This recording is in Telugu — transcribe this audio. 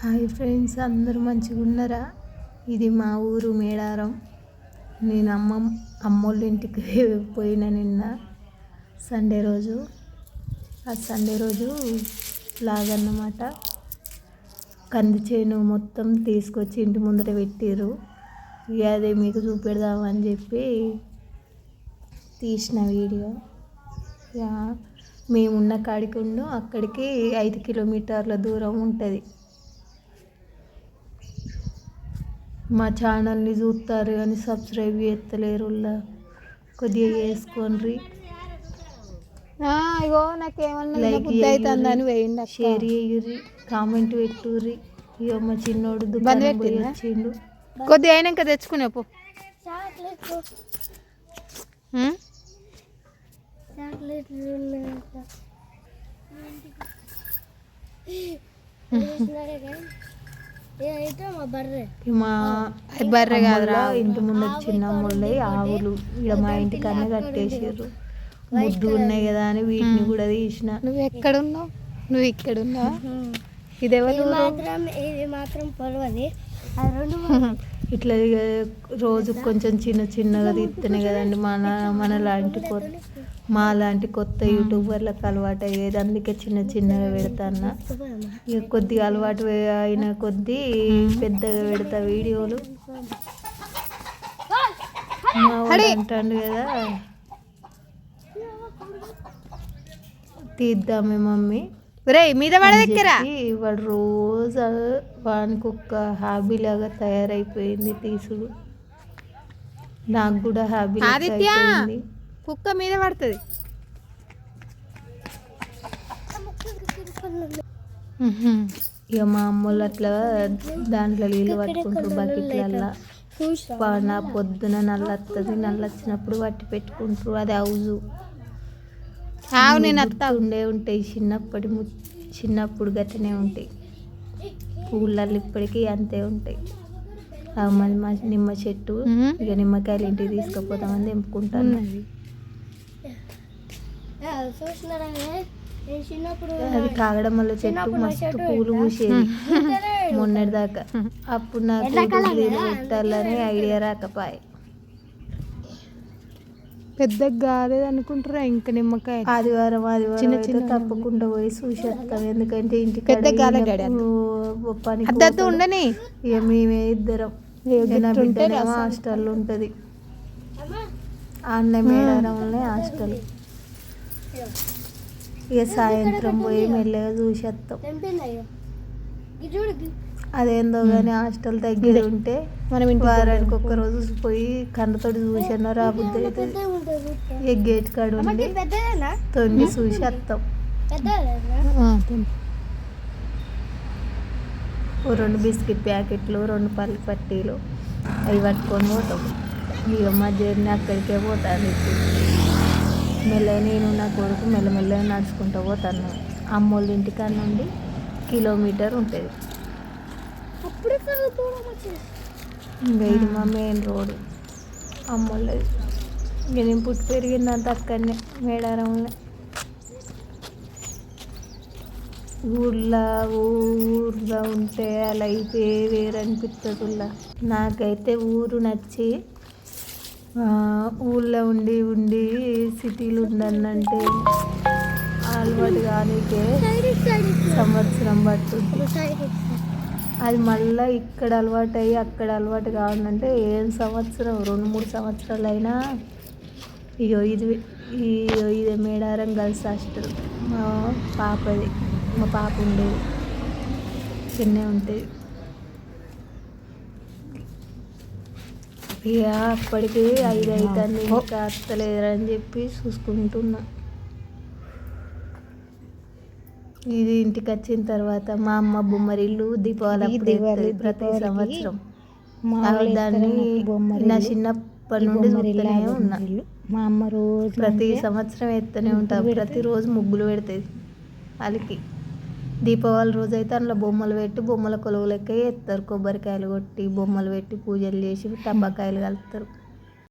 హాయ్ ఫ్రెండ్స్, అందరూ మంచిగా ఉన్నారా? ఇది మా ఊరు మేడారం. నేను అమ్మోళ్ళ ఇంటికి పోయిన నిన్న సండే రోజు. ఆ సండే రోజు లాగన్నమాట. కంది చేను మొత్తం తీసుకొచ్చి ఇంటి ముందర పెట్టిర్రు. అదే మీకు చూపెడదామని చెప్పి తీసిన వీడియో. మేమున్న కాడికి అక్కడికి 5 కిలోమీటర్ల దూరం ఉంటుంది. మా ఛానల్ని చూస్తారు కానీ సబ్స్క్రైబ్ చేస్తలేరు. కొద్దిగా చేసుకోండి. ఇగో నాకేమన్నా లైక్ అవుతుందని వేయండి, షేర్ చేయుర్రి, కామెంట్ పెట్టుర్రి. ఇగో మా చిన్నోడు దుకాణం పోయి వచ్చిండు. కొద్దిగా అయినాక తెచ్చుకునే పో. మా బర్రె కాదురా, ఇంటి ముందు చిన్న ముళ్ళై ఆవులు ఇక్కడ మా ఇంటికన్నా కట్టేసారు. ముద్దు ఉన్నాయి కదా అని వీటిని కూడా తీసిన. నువ్వు ఎక్కడున్నావు? నువ్వు ఇక్కడున్నావా? ఇది ఎవరు? ఇది మాత్రం పొలవది. ఇట్లా రోజు కొంచెం చిన్నగా తీస్తేనే కదండి మా లాంటి కొత్త యూట్యూబర్లకు అలవాటు అయ్యేది. అందుకే చిన్నగా పెడతాను. ఇక కొద్దిగా అలవాటు అయిన కొద్దీ పెద్దగా పెడతా వీడియోలు. మా వాడు అంటాడు కదా, తీద్దామే మమ్మీ మీద పడదెక్కరా. వాడు రోజు వానికి ఒక హాబీ లాగా తయారైపోయింది తీసుడు. నాకు కూడా హాబీ అయిపోయింది. కుక్క మీద పడుతుంది. ఇక మా అమ్మోళ్ళు అట్లా దాంట్లో నీళ్ళు పట్టుకుంటారు బకెట్లల్లా. నా పొద్దున నల్ల వస్తుంది, నల్ల వచ్చినప్పుడు పట్టి పెట్టుకుంటారు. అది హౌజు ఉండే ఉంటాయి. చిన్నప్పుడు గట్టినే ఉంటాయి. ఊళ్ళల్లో ఇప్పటికీ అంతే ఉంటాయి. మళ్ళీ మా నిమ్మ చెట్టు, ఇక నిమ్మకాయలు ఇంటికి తీసుకుపోతామని తెంపుకుంటాను. అది కాగడం వల్ల చెట్టు మస్తు పూలు పూసేది మొన్నటిదాకా. అప్పుడు నాకు పెట్టాలని ఐడియా రాకపోయే. పెద్దగా కాలేదు అనుకుంటారా? ఇంకా నిమ్మకాయ ఆదివారం చిన్న తప్పకుండా పోయి చూసేస్తాం. ఎందుకంటే ఇంటికి పని ఉండని. ఇక మేమే ఇద్దరం. బిడ్డ హాస్టల్ ఉంటుంది, అన్న మేడారంలోనే హాస్టల్. ఇక సాయంత్రం పోయి మెల్లగా చూసేస్తాం. అదేందో కానీ హాస్టల్ దగ్గర ఉంటే మనం వారానికి ఒక్క రోజు పోయి కళ్ళతోటి చూసాను రాబుద్ది అవుతుంది. ఇక గేట్ కాడ ఉండి తొంగి చూసి వస్తాం. 2 బిస్కెట్ ప్యాకెట్లు, 2 పల్లి పట్టీలు అవి పట్టుకొని పోతాం. ఇక మా జర్నీ అక్కడికే పోతాను. మెల్లగా నేను నా కొడుకు మెల్లమెల్లగా నడుచుకుంటూ పోతాను. అమ్మోళ్ళ ఇంటికాడ నుండి కిలోమీటర్ ఉంటుంది. ఇంకా ఇది మా మెయిన్ రోడ్ అమ్మోళ్ళది. ఇక నేను పుట్టి పెరిగిందంత అక్కడనే మేడారంలో. ఊర్లో ఉంటే అలా అయితే వేరనిపిస్తుంది. నాకైతే ఊరు నచ్చి ఊళ్ళో ఉండి సిటీలు ఉండనంటే అలవాటు కానీకే సంవత్సరం పడుతుంది. అది మళ్ళీ ఇక్కడ అలవాటు అయ్యి అక్కడ అలవాటు కావాలంటే ఏం సంవత్సరం 2-3 సంవత్సరాలు అయినా. ఇదే మేడారం గర్ల్స్ హాస్టల్. మా పాప ఉండేది చిన్నే ఉంటుంది. ఇక అప్పటికి 5 అవుతుంది, ఇంకా అత్తలేదని చెప్పి చూసుకుంటున్నా. ఇది ఇంటికి వచ్చిన తర్వాత మా అమ్మ బొమ్మరిల్లు దీపావళి ప్రతి సంవత్సరం. దాన్ని నా చిన్నప్పటి నుండి చూస్తూనే ఉన్నా. మా అమ్మ రోజు ప్రతి సంవత్సరం ఎత్తూనే ఉంటా. ప్రతిరోజు ముగ్గులు పెడుతుంది వాళ్ళకి. దీపావళి రోజు అయితే అందులో బొమ్మలు పెట్టి బొమ్మల కొలువు లెక్క ఎత్తారు. కొబ్బరికాయలు కొట్టి బొమ్మలు పెట్టి పూజలు చేసి టపాకాయలు కలుపుతారు.